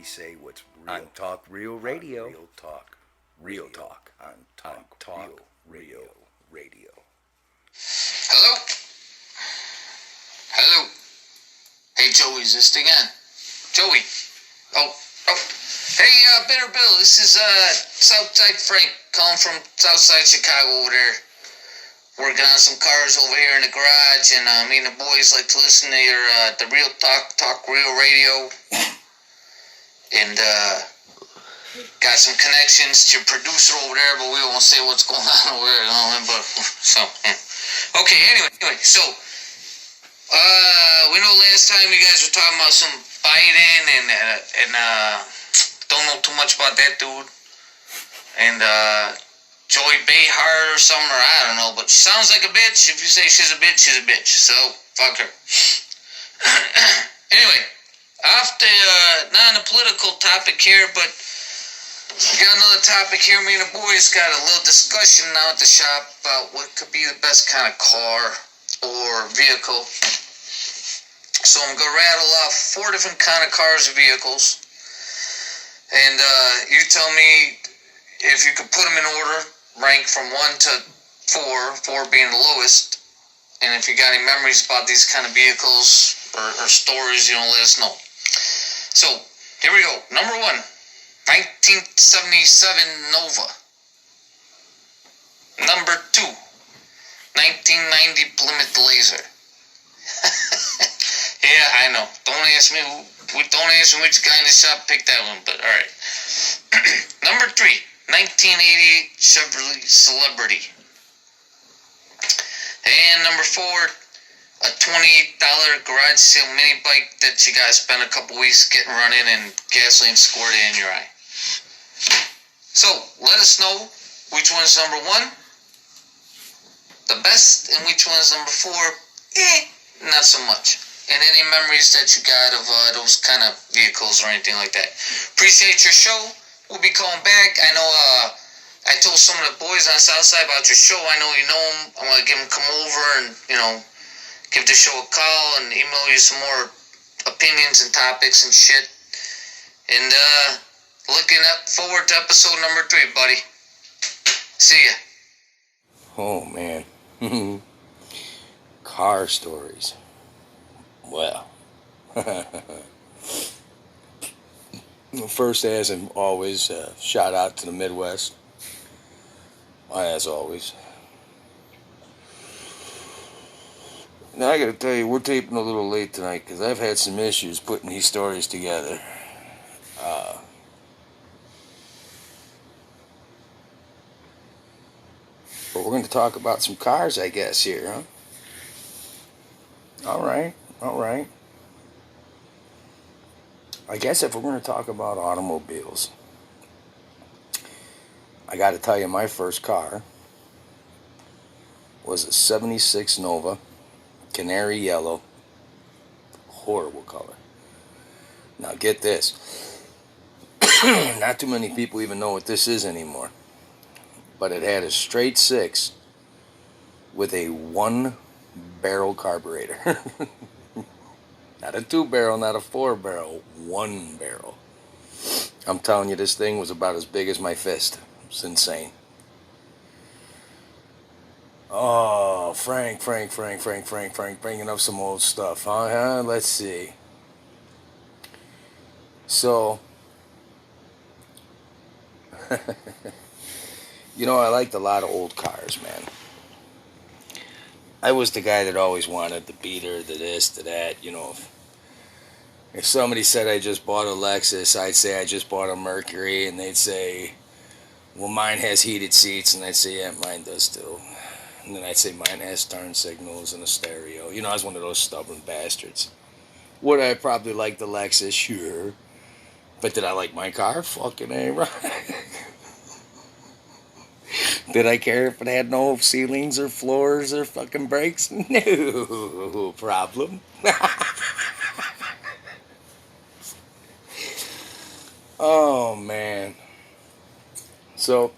we say what's real. On Talk Real Radio. Real Talk. Real Talk. On Talk Real Radio. Hello? Hello? Hey, Joey, is this again? Joey? Oh. Hey, Bitter Bill, this is, Southside Frank calling from Southside Chicago over there. Working on some cars over here in the garage, and me and the boys like to listen to your, the Real Talk Real Radio. And, got some connections to your producer over there, but we won't say what's going on over there, you know, but, so, yeah. Okay, anyway, so, we know last time you guys were talking about some Biden and don't know too much about that dude. And, Joy Behar or something, or I don't know, but she sounds like a bitch. If you say she's a bitch, so, fuck her. Anyway, off the, not on a political topic here, but we got another topic here. Me and the boys got a little discussion now at the shop about what could be the best kind of car or vehicle. So I'm going to rattle off 4 different kind of cars or vehicles. And you tell me if you could put them in order, rank from 1 to 4, 4 being the lowest. And if you got any memories about these kind of vehicles or stories, you know, let us know. So, here we go. Number 1, 1977 Nova. Number 2, 1990 Plymouth Laser. Yeah, I know. Don't ask me which guy in the shop picked that one, but alright. Number 3, 1980 Chevrolet Celebrity. And number 4, a $28 garage sale mini bike that you guys spent a couple weeks getting running and gasoline squirted in your eye. So, let us know which one is number 1, the best, and which one is number 4, not so much. And any memories that you got of those kind of vehicles or anything like that. Appreciate your show. We'll be calling back. I know I told some of the boys on the south side about your show. I know you know them. I'm going to give them come over and, you know, give the show a call and email you some more opinions and topics and shit. And looking forward to episode number 3, buddy. See ya. Oh, man. Car stories. Well, first, as always, shout out to the Midwest, as always. Now, I gotta tell you, we're taping a little late tonight because I've had some issues putting these stories together. But we're going to talk about some cars, I guess, here, huh? All right. I guess if we're going to talk about automobiles, I got to tell you, my first car was a 76 Nova, canary yellow, horrible color. Now get this, not too many people even know what this is anymore, but it had a straight 6 with a 1-barrel carburetor. Not a 2-barrel, not a 4-barrel, 1 barrel. I'm telling you, this thing was about as big as my fist. It's insane. Oh, Frank, bringing up some old stuff, huh? Let's see. So, you know, I liked a lot of old cars, man. I was the guy that always wanted the beater, the this, the that, you know. If somebody said I just bought a Lexus, I'd say I just bought a Mercury, and they'd say, well, mine has heated seats, and I'd say, yeah, mine does too. And then I'd say mine has turn signals and a stereo. You know, I was one of those stubborn bastards. Would I probably like the Lexus? Sure. But did I like my car? Fucking A, right? Did I care if it had no ceilings or floors or fucking brakes? No problem. Oh, man. So,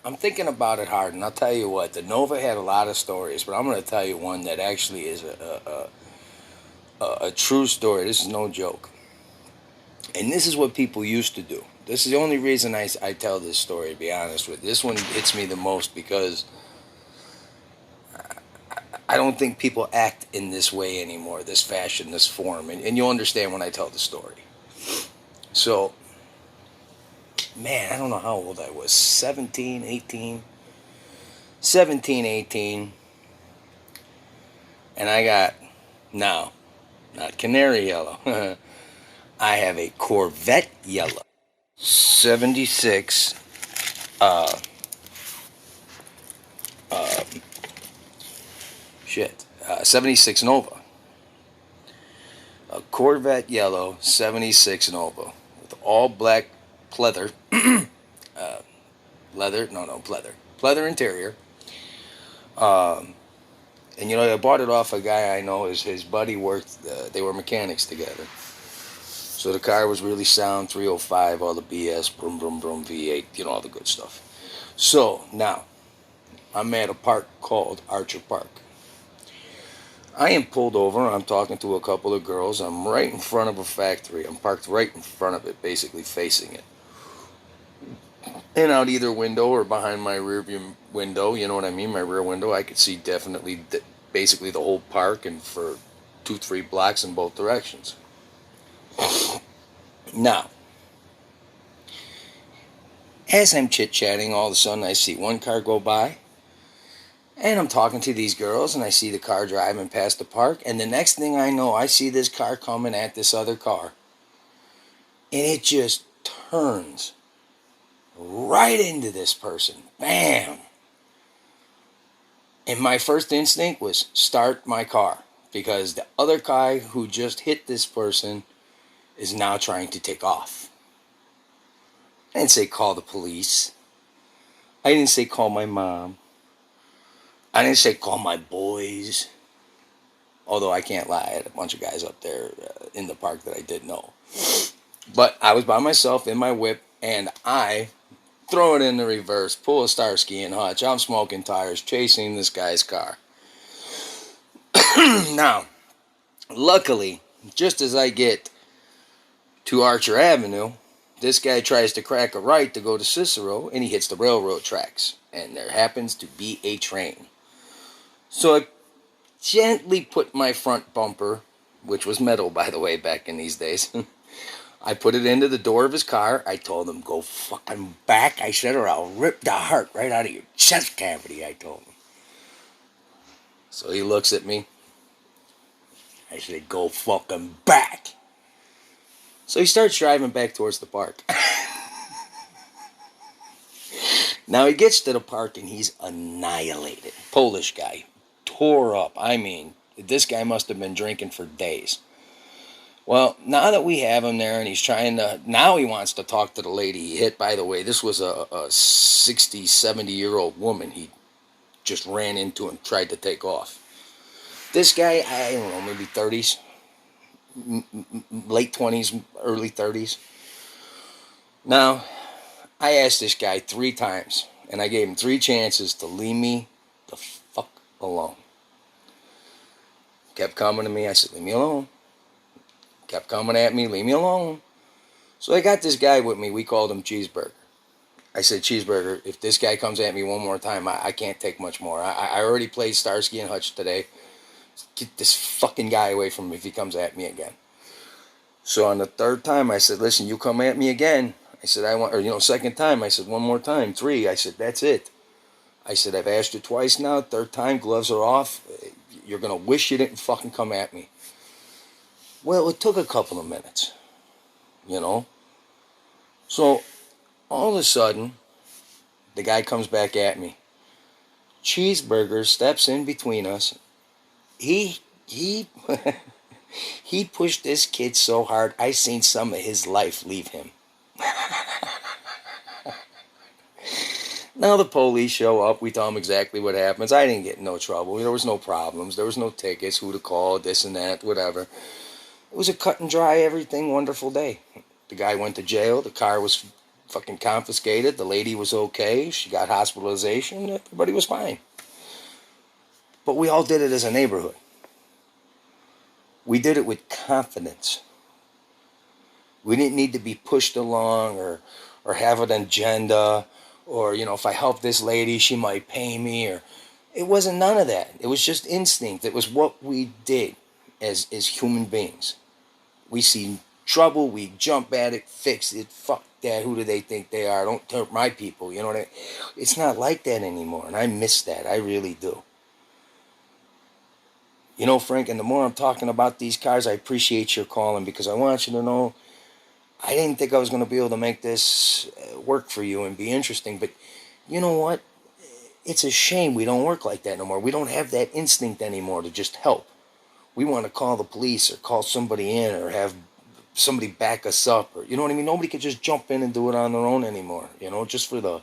I'm thinking about it hard, and I'll tell you what, the Nova had a lot of stories, but I'm going to tell you one that actually is a true story. This is no joke. And this is what people used to do. This is the only reason I tell this story, to be honest with you. This one hits me the most because I don't think people act in this way anymore, this fashion, this form. And you'll understand when I tell the story. So, man, I don't know how old I was. 17, 18. 17, 18. And I got, now, not canary yellow. I have a Corvette yellow. 76. Shit. 76 Nova. A Corvette yellow 76 Nova with all black pleather. Leather. No, pleather. Pleather interior. And you know, I bought it off a guy I know. His buddy worked. They were mechanics together. So the car was really sound. 305, all the BS, brum brum brum, V8. You know, all the good stuff. So now, I'm at a park called Archer Park. I am pulled over. I'm talking to a couple of girls. I'm right in front of a factory. I'm parked right in front of it, basically facing it. And out either window or behind my rear view window, you know what I mean, my rear window, I could see definitely basically the whole park and for 2-3 blocks in both directions. Now, as I'm chit-chatting, all of a sudden I see one car go by, and I'm talking to these girls, and I see the car driving past the park, and the next thing I know, I see this car coming at this other car, and it just turns right into this person. Bam! And my first instinct was start my car, because the other guy who just hit this person is now trying to take off. I didn't say call the police. I didn't say call my mom. I didn't say call my boys. Although I can't lie, I had a bunch of guys up there in the park that I did know. But I was by myself in my whip, and I throw it in the reverse, pull a Starsky and Hutch. I'm smoking tires, chasing this guy's car. Now, luckily, just as I get to Archer Avenue, this guy tries to crack a right to go to Cicero, and he hits the railroad tracks. And there happens to be a train. So I gently put my front bumper, which was metal, by the way, back in these days. I put it into the door of his car. I told him, go fucking back. I said, or I'll rip the heart right out of your chest cavity, I told him. So he looks at me. I said, go fucking back. So he starts driving back towards the park. Now he gets to the park and he's annihilated. Polish guy. Tore up. I mean, this guy must have been drinking for days. Well, now that we have him there and he's trying to... Now he wants to talk to the lady he hit. By the way, this was a 60, 70-year-old woman he just ran into and tried to take off. This guy, I don't know, maybe 30s. Late 20s, early 30s. Now, I asked this guy 3 times, and I gave him 3 chances to leave me the fuck alone. Kept coming to me, I said, leave me alone. Kept coming at me, leave me alone. So I got this guy with me, we called him Cheeseburger. I said, Cheeseburger, if this guy comes at me one more time, I can't take much more. I already played Starsky and Hutch today. Get this fucking guy away from me if he comes at me again. So on the 3rd time, I said, listen, you come at me again. I said, second time, I said, one more time, 3. I said, that's it. I said, I've asked you twice now. 3rd time, gloves are off. You're going to wish you didn't fucking come at me. Well, it took a couple of minutes, you know. So all of a sudden, the guy comes back at me. Cheeseburger steps in between us. He he pushed this kid so hard, I seen some of his life leave him. Now the police show up. We tell them exactly what happens. I didn't get in no trouble. There was no problems. There was no tickets, who to call, this and that, whatever. It was a cut and dry, everything, wonderful day. The guy went to jail. The car was fucking confiscated. The lady was okay. She got hospitalization. Everybody was fine. But we all did it as a neighborhood. We did it with confidence. We didn't need to be pushed along or have an agenda or, if I help this lady, she might pay me, or it wasn't none of that. It was just instinct. It was what we did as human beings. We see trouble, we jump at it, fix it, fuck that, who do they think they are? Don't hurt my people, you know what I mean? It's not like that anymore, and I miss that. I really do. Frank, and the more I'm talking about these cars, I appreciate your calling, because I want you to know I didn't think I was going to be able to make this work for you and be interesting, but you know what? It's a shame we don't work like that no more. We don't have that instinct anymore to just help. We want to call the police or call somebody in or have somebody back us up, or you know what I mean? Nobody can just jump in and do it on their own anymore, just for the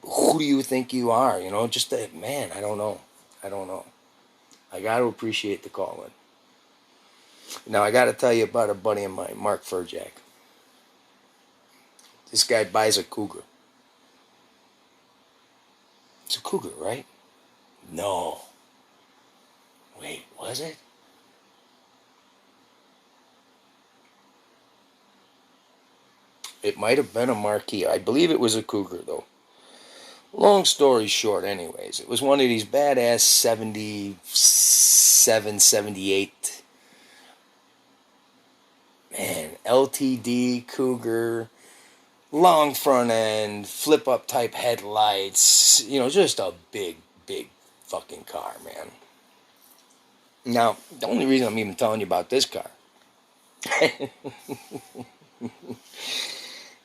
who do you think you are, just that, man, I don't know. I got to appreciate the call in. Now I got to tell you about a buddy of mine, Mark Furjack. This guy buys a Cougar. It's a Cougar, right? No. Wait, was it? It might have been a Marquis. I believe it was a Cougar, though. Long story short, anyways, it was one of these badass 77, 78, man, LTD Cougar, long front end, flip up type headlights, just a big, big fucking car, man. Now, the only reason I'm even telling you about this car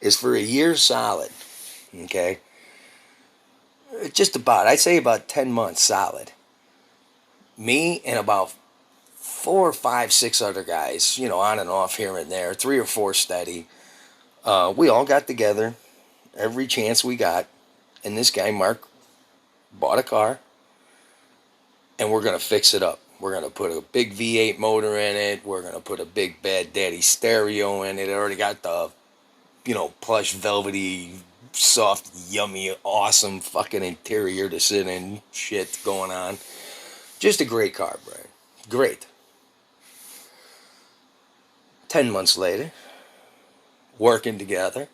is for a year solid, okay? Just about, I'd say about 10 months solid. Me and about 4 or 5, 6 other guys, on and off here and there, 3 or 4 steady. We all got together every chance we got, and this guy, Mark, bought a car, and we're going to fix it up. We're going to put a big V8 motor in it. We're going to put a big Bad Daddy stereo in it. It already got the, plush, velvety, soft, yummy, awesome fucking interior to sit in, shit going on. Just a great car, Brian. Great. 10 months later, working together,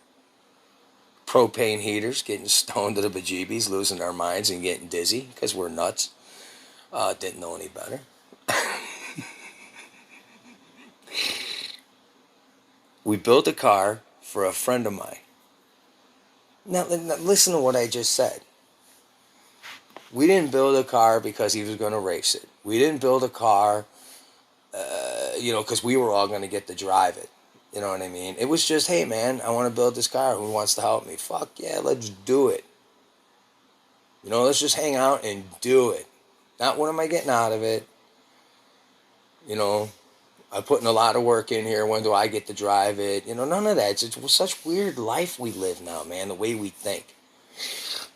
propane heaters, getting stoned to the bejeebies, losing our minds and getting dizzy because we're nuts. Didn't know any better. We built a car for a friend of mine. Now, listen to what I just said. We didn't build a car because he was going to race it. We didn't build a car, because we were all going to get to drive it. You know what I mean? It was just, hey, man, I want to build this car. Who wants to help me? Fuck yeah, let's do it. Let's just hang out and do it. Not what am I getting out of it. I'm putting a lot of work in here. When do I get to drive it? None of that. It's such weird life we live now, man, the way we think.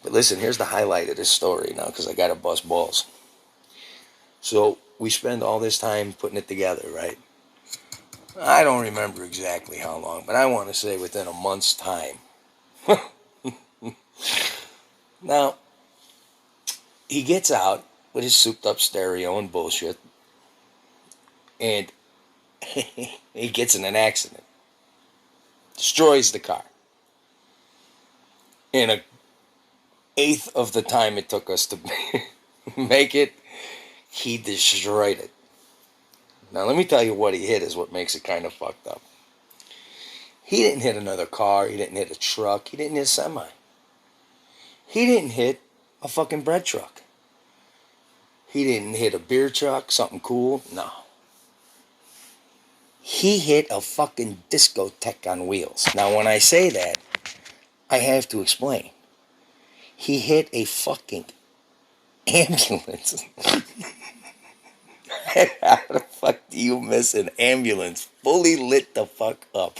But listen, here's the highlight of this story now, because I got to bust balls. So we spend all this time putting it together, right? I don't remember exactly how long, but I want to say within a month's time. Now, he gets out with his souped up stereo and bullshit, and he gets in an accident. Destroys the car. In a eighth of the time it took us to make it, he destroyed it. Now let me tell you what he hit is what makes it kind of fucked up. He didn't hit another car, he didn't hit a truck, he didn't hit a semi. He didn't hit a fucking bread truck. He didn't hit a beer truck, something cool, no. He hit a fucking discotheque on wheels. Now when I say that, I have to explain. He hit a fucking ambulance. How the fuck do you miss an ambulance fully lit the fuck up?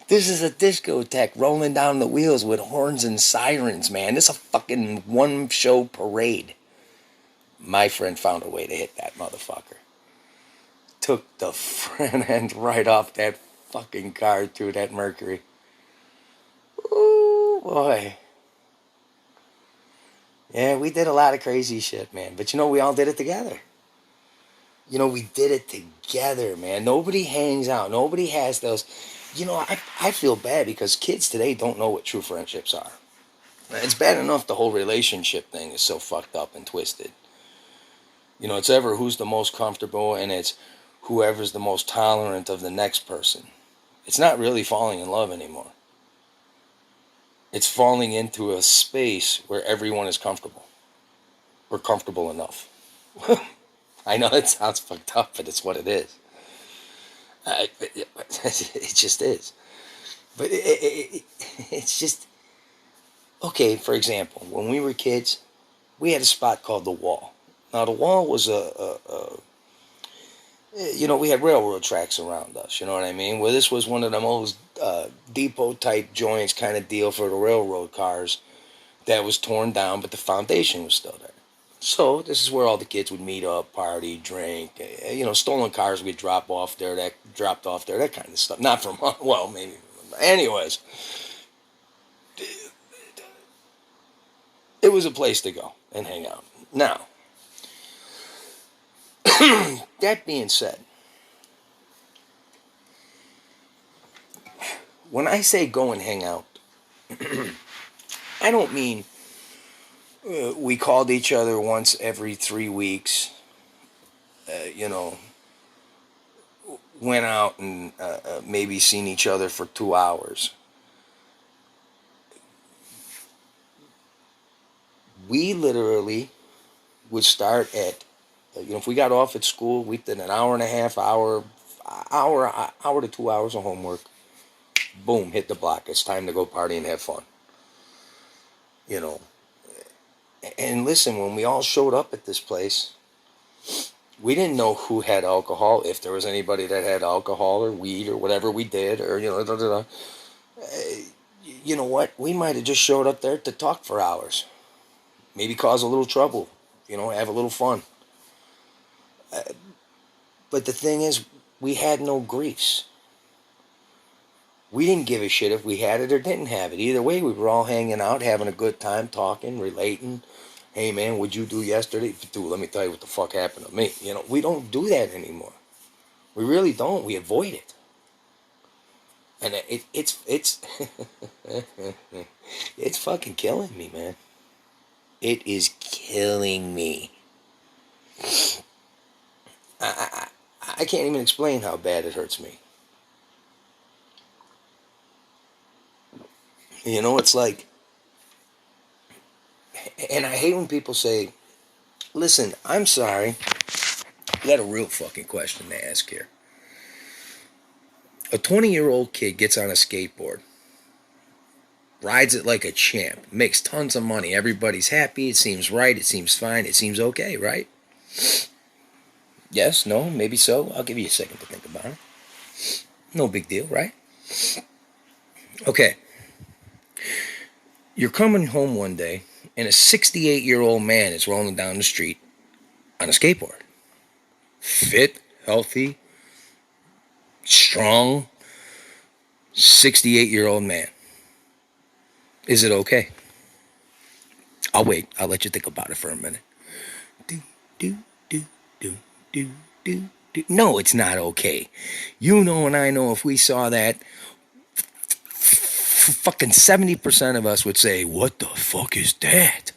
This is a discotheque rolling down the wheels with horns and sirens, man. This is a fucking one-show parade. My friend found a way to hit that motherfucker. Took the front end right off that fucking car through that Mercury. Ooh, boy. Yeah, we did a lot of crazy shit, man. But we all did it together. We did it together, man. Nobody hangs out. Nobody has those. I feel bad because kids today don't know what true friendships are. It's bad enough the whole relationship thing is so fucked up and twisted. It's ever who's the most comfortable, and it's whoever's the most tolerant of the next person. It's not really falling in love anymore. It's falling into a space where everyone is comfortable. Or comfortable enough. I know it sounds fucked up, but it's what it is. It just is. But it's just... Okay, for example, when we were kids, we had a spot called the Wall. Now, the Wall was we had railroad tracks around us, you know what I mean? Well, this was one of the most depot-type joints kind of deal for the railroad cars that was torn down, but the foundation was still there. So this is where all the kids would meet up, party, drink. Stolen cars we'd dropped off there, that kind of stuff. Not from, well, maybe. Anyways, it was a place to go and hang out. Now, that being said, when I say go and hang out, I don't mean we called each other once every 3 weeks, went out and maybe seen each other for 2 hours. We literally would start at, if we got off at school, we did an hour and a half, hour to 2 hours of homework. Boom, hit the block. It's time to go party and have fun. And listen, when we all showed up at this place, we didn't know who had alcohol, if there was anybody that had alcohol or weed or whatever we did, or, you know what? We might have just showed up there to talk for hours. Maybe cause a little trouble, have a little fun. But the thing is, we had no griefs. We didn't give a shit if we had it or didn't have it. Either way, we were all hanging out, having a good time, talking, relating. Hey, man, what'd you do yesterday? Dude, let me tell you what the fuck happened to me. We don't do that anymore. We really don't. We avoid it. And it's it's fucking killing me, man. It is killing me. I can't even explain how bad it hurts me. It's like, and I hate when people say, listen, I'm sorry. I got a real fucking question to ask here. A 20-year-old kid gets on a skateboard, rides it like a champ, makes tons of money, everybody's happy, it seems right, it seems fine, it seems okay, right? Yes, no, maybe so. I'll give you a second to think about it. No big deal, right? Okay. You're coming home one day, and a 68-year-old man is rolling down the street on a skateboard. Fit, healthy, strong, 68-year-old man. Is it okay? I'll wait. I'll let you think about it for a minute. No, it's not okay. You know and I know if we saw that, fucking 70% of us would say, what the fuck is that?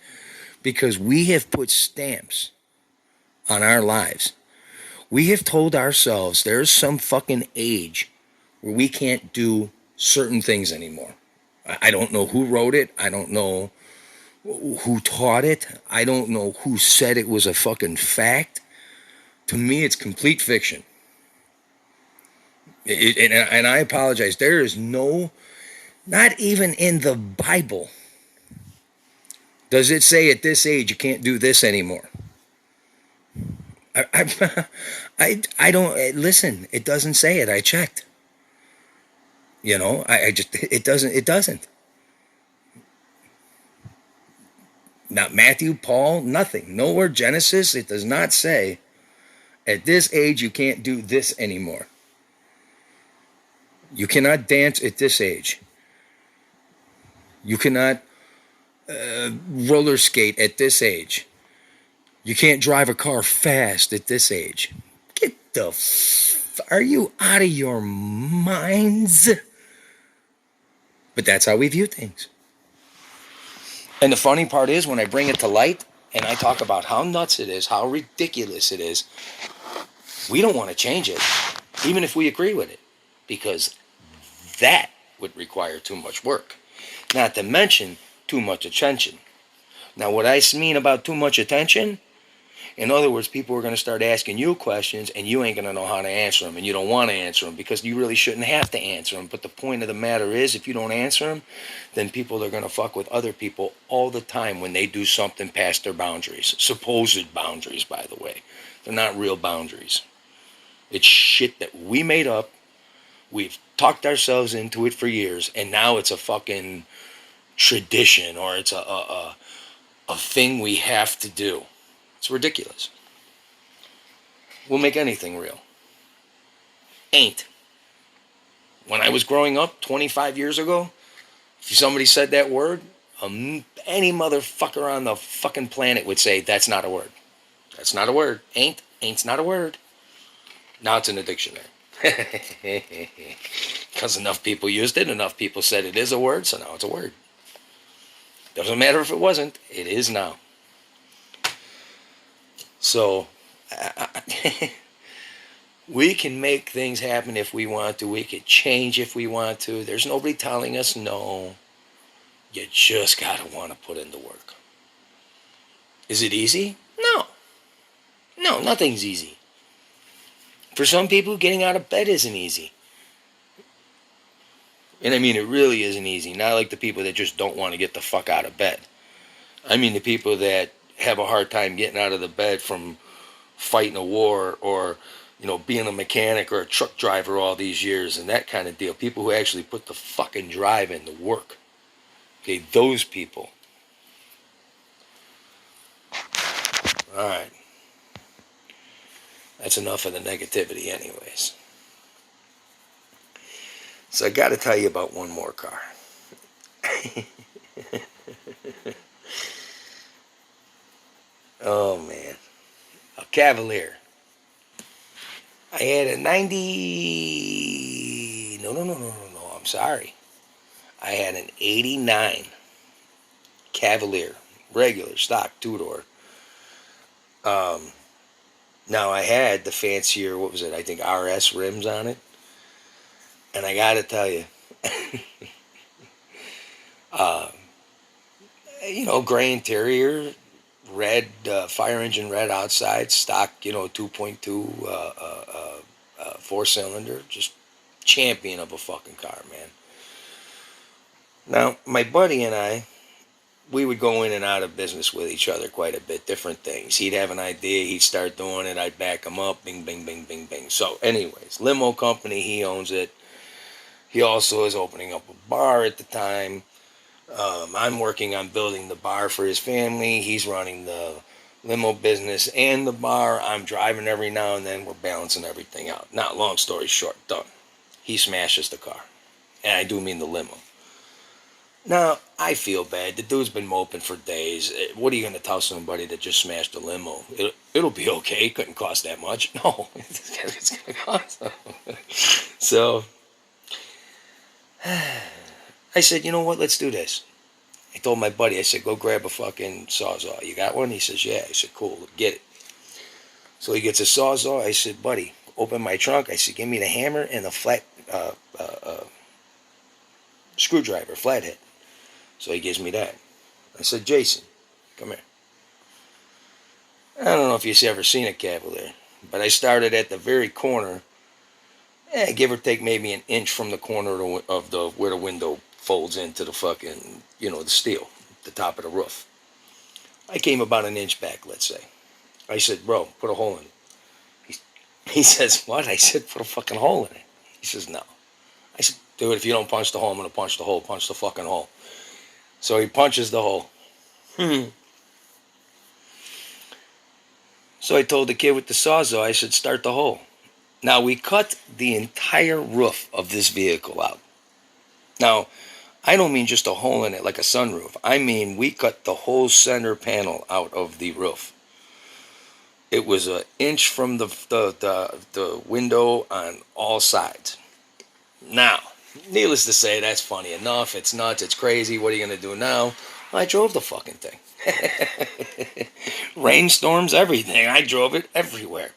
Because we have put stamps on our lives. We have told ourselves there's some fucking age where we can't do certain things anymore. I don't know who wrote it. I don't know who taught it. I don't know who said it was a fucking fact. To me, it's complete fiction. And I apologize. There is not even in the Bible does it say at this age you can't do this anymore. I don't, listen, it doesn't say it. I checked. It doesn't. Not Matthew, Paul, nothing. Nowhere, Genesis, it does not say at this age you can't do this anymore. You cannot dance at this age. You cannot roller skate at this age. You can't drive a car fast at this age. Are you out of your minds? But that's how we view things. And the funny part is when I bring it to light and I talk about how nuts it is, how ridiculous it is, we don't want to change it, even if we agree with it, because that would require too much work. Not to mention too much attention. Now, what I mean about too much attention, in other words, people are going to start asking you questions and you ain't going to know how to answer them, and you don't want to answer them because you really shouldn't have to answer them. But the point of the matter is, if you don't answer them, then people are going to fuck with other people all the time when they do something past their boundaries. Supposed boundaries, by the way. They're not real boundaries. It's shit that we made up. We've talked ourselves into it for years, and now it's a fucking tradition, or it's a thing we have to do. It's ridiculous. We'll make anything real. Ain't. When I was growing up 25 years ago, if somebody said that word, any motherfucker on the fucking planet would say, that's not a word. That's not a word. Ain't's not a word. Now it's in the dictionary. Because enough people used it, enough people said it is a word, so now it's a word. Doesn't matter if it wasn't, it is now. So, we can make things happen if we want to. We can change if we want to. There's nobody telling us no. You just gotta want to put in the work. Is it easy? No. No, nothing's easy. For some people, getting out of bed isn't easy. And I mean, it really isn't easy. Not like the people that just don't want to get the fuck out of bed. I mean the people that have a hard time getting out of the bed from fighting a war, or, you know, being a mechanic or a truck driver all these years and that kind of deal. People who actually put the fucking drive in, the work. Okay, those people. Alright. That's enough of the negativity anyways. So I got to tell you about one more car. Oh man, a Cavalier. I had a 90. No. I'm sorry. I had an 89 Cavalier, regular stock 2-door. Now I had the fancier, what was it? I think RS rims on it. And I got to tell you, you know, gray interior, red, fire engine red outside, stock, you know, 2.2 4-cylinder, just champion of a fucking car, man. Now, my buddy and I, we would go in and out of business with each other quite a bit, different things. He'd have an idea, he'd start doing it, I'd back him up, bing, bing, bing, bing, bing. So anyways, limo company, he owns it. He also is opening up a bar at the time. I'm working on building the bar for his family. He's running the limo business and the bar. I'm driving every now and then. We're balancing everything out. Now, long story short, done. He smashes the car. And I do mean the limo. Now, I feel bad. The dude's been moping for days. What are you going to tell somebody that just smashed a limo? It'll be okay. It couldn't cost that much. No, it's going to cost them. So I said, you know what, let's do this. I told my buddy, I said, go grab a fucking Sawzall. You got one? He says, yeah. I said, cool, get it. So he gets a Sawzall. I said, buddy, open my trunk. I said, give me the hammer and the flat screwdriver, flathead. So he gives me that. I said, Jason, come here. I don't know if you've ever seen a Cavalier, but I started at the very corner, give or take maybe an inch from the corner of the where the window folds into the fucking, you know, the steel, the top of the roof. I came about an inch back, let's say. I said, bro, put a hole in it. He says, what? I said, put a fucking hole in it. He says, no. I said, dude, if you don't punch the hole, I'm going to punch the hole. Punch the fucking hole. So he punches the hole. So I told the kid with the Sawzall, I said, start the hole. Now, we cut the entire roof of this vehicle out. Now, I don't mean just a hole in it like a sunroof. I mean we cut the whole center panel out of the roof. It was an inch from the window on all sides. Now, needless to say, that's funny enough. It's nuts. It's crazy. What are you going to do now? I drove the fucking thing. Rainstorms, everything. I drove it everywhere.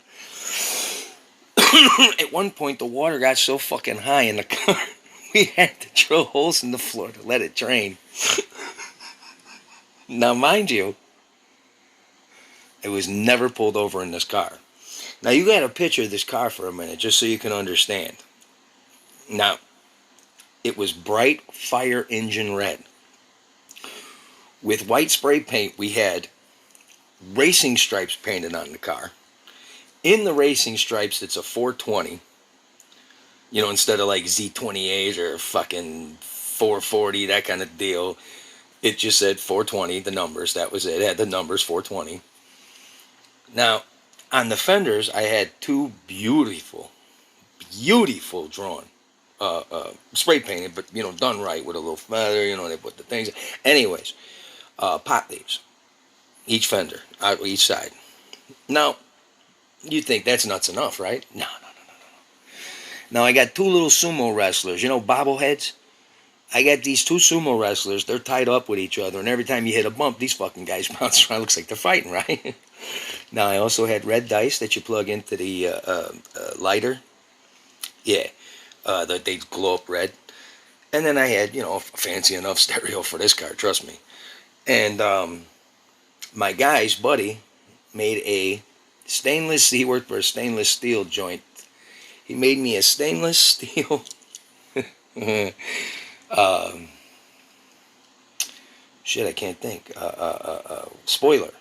At one point, the water got so fucking high in the car, we had to drill holes in the floor to let it drain. Now, mind you, it was never pulled over in this car. Now, you got to picture this car for a minute, just so you can understand. Now, it was bright fire engine red. With white spray paint, we had racing stripes painted on the car. In the racing stripes, it's a 420. You know, instead of like Z28 or fucking 440, that kind of deal. It just said 420, the numbers. That was it. It had the numbers 420. Now, on the fenders, I had two beautiful drawn, spray painted, but, you know, done right with a little feather, you know, they put the things. Anyways, pot leaves. Each fender, out each side. Now, you think that's nuts enough, right? No. Now, I got two little sumo wrestlers, you know, bobbleheads. I got these two sumo wrestlers. They're tied up with each other, and every time you hit a bump, these fucking guys bounce around. Looks like they're fighting, right? Now, I also had red dice that you plug into the lighter. Yeah, they glow up red. And then I had, you know, a fancy enough stereo for this car, trust me. And my guy's buddy made a stainless, he worked for a stainless steel joint. He made me a stainless steel shit, I can't think. Spoiler.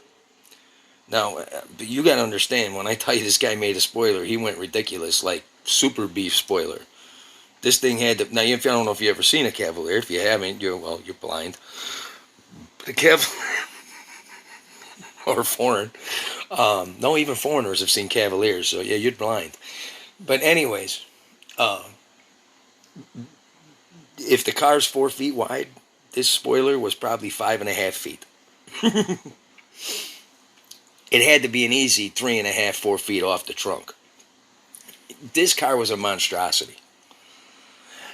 Now, you got to understand, when I tell you this guy made a spoiler, he went ridiculous, like super beef spoiler. This thing had to, now, I don't know if you ever seen a Cavalier. If you haven't, you're blind. But a Cavalier, or foreign. No, even foreigners have seen Cavaliers, so yeah, you're blind. But anyways, if the car's 4 feet wide, this spoiler was probably 5.5 feet. It had to be an easy 3.5, 4 feet off the trunk. This car was a monstrosity.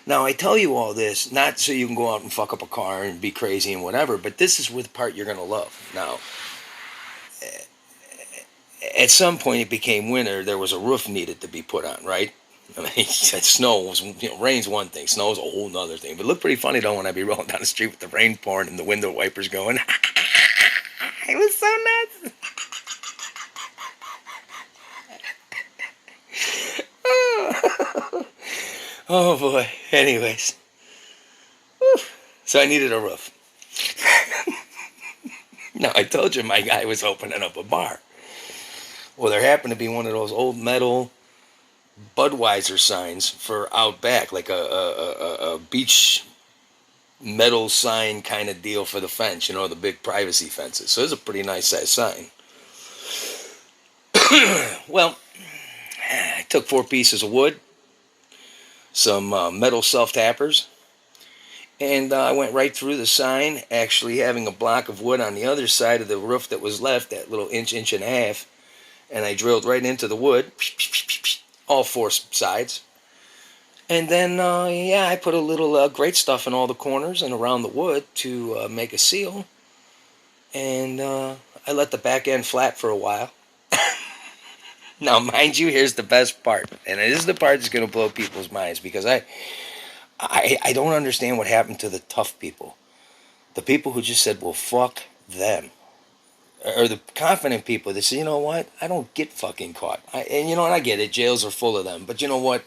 Now, I tell you all this, not so you can go out and fuck up a car and be crazy and whatever, but this is the part you're going to love. Now, at some point it became winter, there was a roof needed to be put on, right? I mean, snow was, rain's one thing, snow's a whole nother thing. But it looked pretty funny though when I'd be rolling down the street with the rain pouring and the window wipers going. It was so nuts. Oh boy. Anyways. Whew. So I needed a roof. Now, I told you my guy was opening up a bar. Well, there happened to be one of those old metal Budweiser signs for out back, like a beach metal sign kind of deal for the fence, you know, the big privacy fences. So it's a pretty nice size sign. Well, I took 4 pieces of wood, some metal self-tappers, and I went right through the sign, actually having a block of wood on the other side of the roof that was left, that little inch and a half, and I drilled right into the wood, all 4 sides. And then, yeah, I put a little great stuff in all the corners and around the wood to make a seal. And I let the back end flat for a while. Now, mind you, here's the best part. And this is the part that's going to blow people's minds, because I don't understand what happened to the tough people. The people who just said, well, fuck them. Or the confident people that say, you know what, I don't get fucking caught. And you know what, I get it, jails are full of them. But you know what,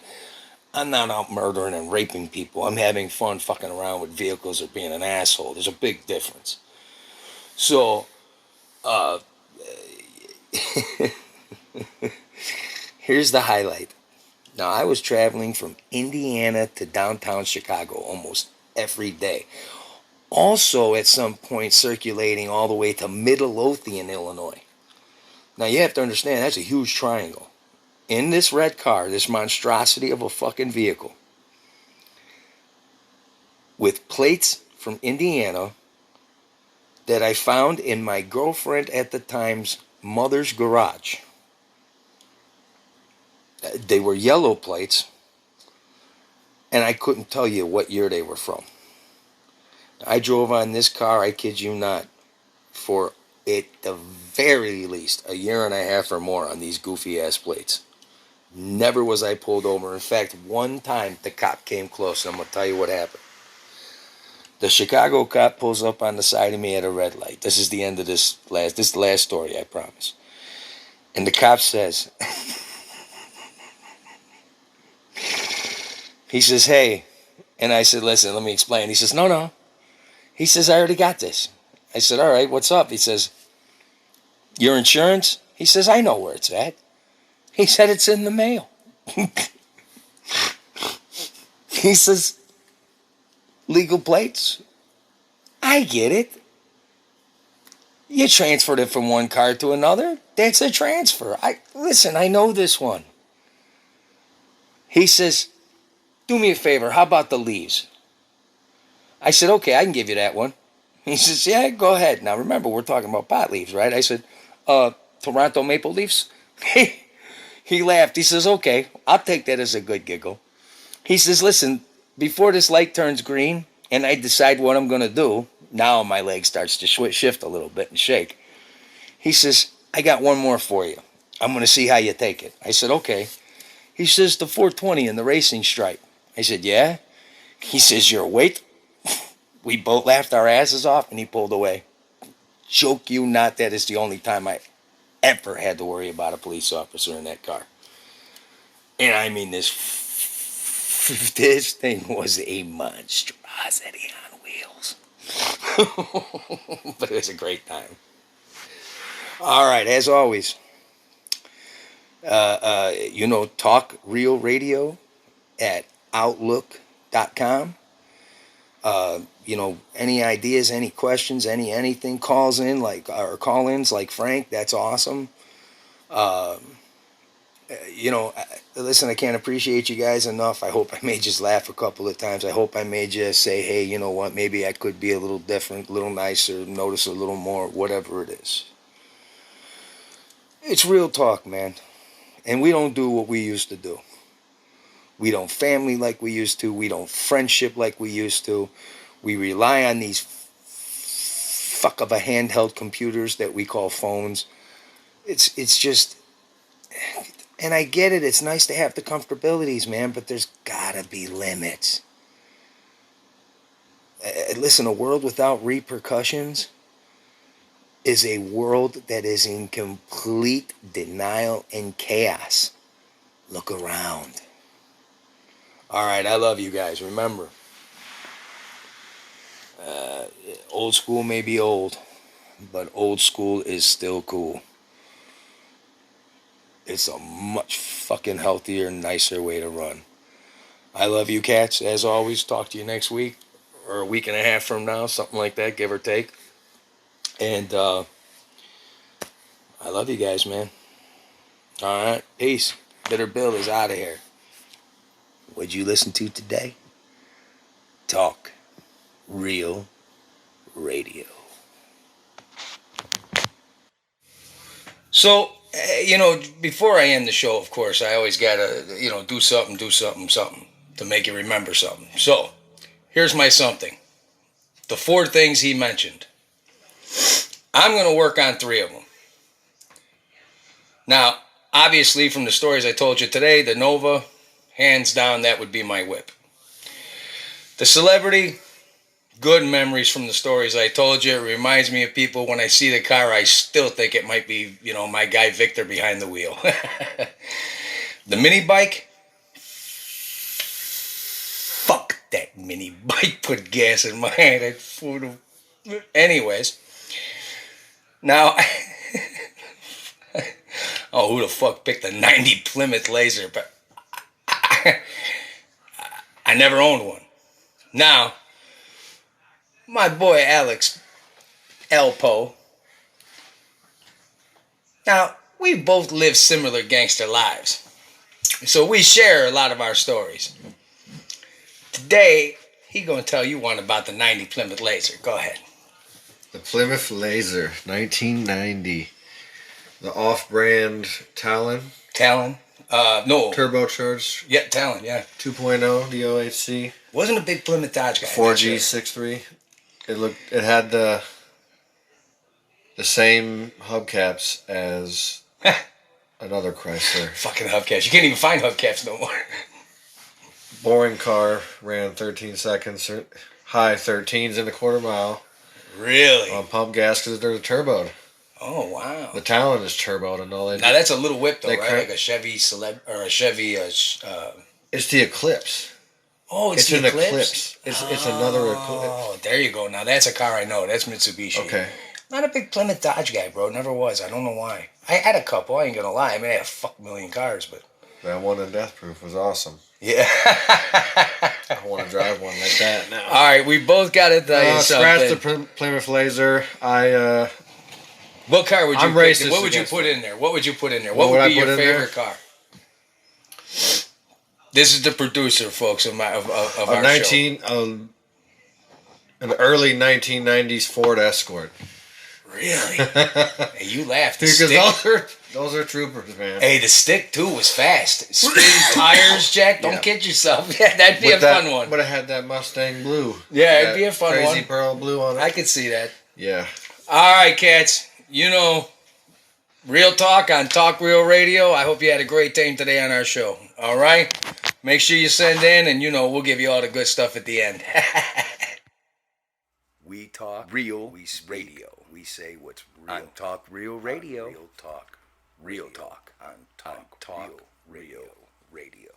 I'm not out murdering and raping people. I'm having fun fucking around with vehicles or being an asshole. There's a big difference. So, here's the highlight. Now, I was traveling from Indiana to downtown Chicago almost every day. Also, at some point, circulating all the way to Midlothian, Illinois. Now, you have to understand, that's a huge triangle. In this red car, this monstrosity of a fucking vehicle, with plates from Indiana that I found in my girlfriend at the time's mother's garage. They were yellow plates, and I couldn't tell you what year they were from. I drove on this car, I kid you not, for at the very least a year and a half or more on these goofy ass plates. Never was I pulled over. In fact, one time the cop came close, and I'm going to tell you what happened. The Chicago cop pulls up on the side of me at a red light. This is the end of this is the last story, I promise. And the cop says, he says, hey. And I said, listen, let me explain. He says, no. He says, I already got this. I said, all right, what's up? He says, your insurance? He says, I know where it's at. He said, it's in the mail. He says, legal plates? I get it. You transferred it from one car to another. That's a transfer. Listen, I know this one. He says, do me a favor. How about the leaves? I said, okay, I can give you that one. He says, yeah, go ahead. Now, remember, we're talking about pot leaves, right? I said, Toronto Maple Leafs? He laughed. He says, okay, I'll take that as a good giggle. He says, listen, before this light turns green and I decide what I'm going to do, now my leg starts to shift a little bit and shake. He says, I got one more for you. I'm going to see how you take it. I said, okay. He says, the 420 and the racing stripe. I said, yeah. He says, your weight? We both laughed our asses off, and he pulled away. Joke you not, that is the only time I ever had to worry about a police officer in that car. And I mean, this thing was a monstrosity on wheels. But it was a great time. All right, as always, Talk Real Radio at Outlook.com. Any ideas, any questions, anything, call-ins like Frank, that's awesome. Listen, I can't appreciate you guys enough. I hope I made you laugh a couple of times. I hope I made you say, hey, you know what, maybe I could be a little different, a little nicer, notice a little more, whatever it is. It's real talk, man. And we don't do what we used to do. We don't family like we used to. We don't friendship like we used to. We rely on these fuck of a handheld computers that we call phones. It's just, and I get it. It's nice to have the comfortabilities, man, but there's gotta be limits. Listen, a world without repercussions is a world that is in complete denial and chaos. Look around. All right, I love you guys. Remember, old school may be old, but old school is still cool. It's a much fucking healthier, nicer way to run. I love you cats, as always. Talk to you next week, or a week and a half from now, something like that, give or take. And I love you guys, man. All right, peace. Bitter Bill is out of here. What'd you listen to today? Talk Real Radio. So, before I end the show, of course, I always gotta, do something to make you remember something. So, here's my something. The 4 things he mentioned. I'm going to work on 3 of them. Now, obviously, from the stories I told you today, the Nova, hands down, that would be my whip. The celebrity, good memories from the stories I told you. It reminds me of people. When I see the car, I still think it might be, my guy Victor behind the wheel. The mini bike, fuck that mini bike, put gas in my head. Anyways, now, oh, who the fuck picked a 90 Plymouth Laser? But I never owned one. Now, my boy Alex Elpo. Now, we both live similar gangster lives, so we share a lot of our stories. Today, he gonna tell you one about the 90 Plymouth Laser. Go ahead. The Plymouth Laser, 1990. The off-brand Talon. Talon. No. Turbocharged Yeah, Talon. Yeah. 2.0 the OHC. Wasn't a big Plymouth Dodge guy. 4G 6.3. It had the same hubcaps as another Chrysler. Fucking hubcaps. You can't even find hubcaps no more. Boring car, ran 13 seconds, high 13s in a quarter mile. Really? On pump gas because they're turboed. Oh wow. The Talon is turboed and all they Now that's a little whip though, they right? Like a Chevy Celeb or a Chevy. It's the Eclipse. Oh, it's the an Eclipse. It's another Eclipse. Oh, there you go. Now that's a car I know. That's Mitsubishi. Okay. Not a big Plymouth Dodge guy, bro. Never was. I don't know why. I had a couple. I ain't gonna lie. I mean, I had a fuck million cars, but That one in Death Proof was awesome. yeah. I want to drive one like that now. All right, we both got to tell you Scratch something. the Plymouth Laser. What car would you I'm pick? racist What would you against put in there? What would you put in there? What What would would I be your put in favorite there? car? This is the producer, folks, of our 19 an early 1990s Ford Escort. show. Really? Hey, you laughed. The Because stick, those are troopers, man. hey, the stick too was fast. Spin tires, Jack. Don't Yeah. kid yourself. Yeah, that'd be a fun one. But it had that Mustang blue. Yeah, it'd That be a fun crazy one. pearl blue on it. I could see that. Yeah. All right, cats. You know, real talk on Talk Real Radio. I hope you had a great time today on our show. All right? Make sure you send in, and, we'll give you all the good stuff at the end. We talk real radio. We say what's real. On Talk Real Radio. Real talk. Real talk. On Talk Real Radio.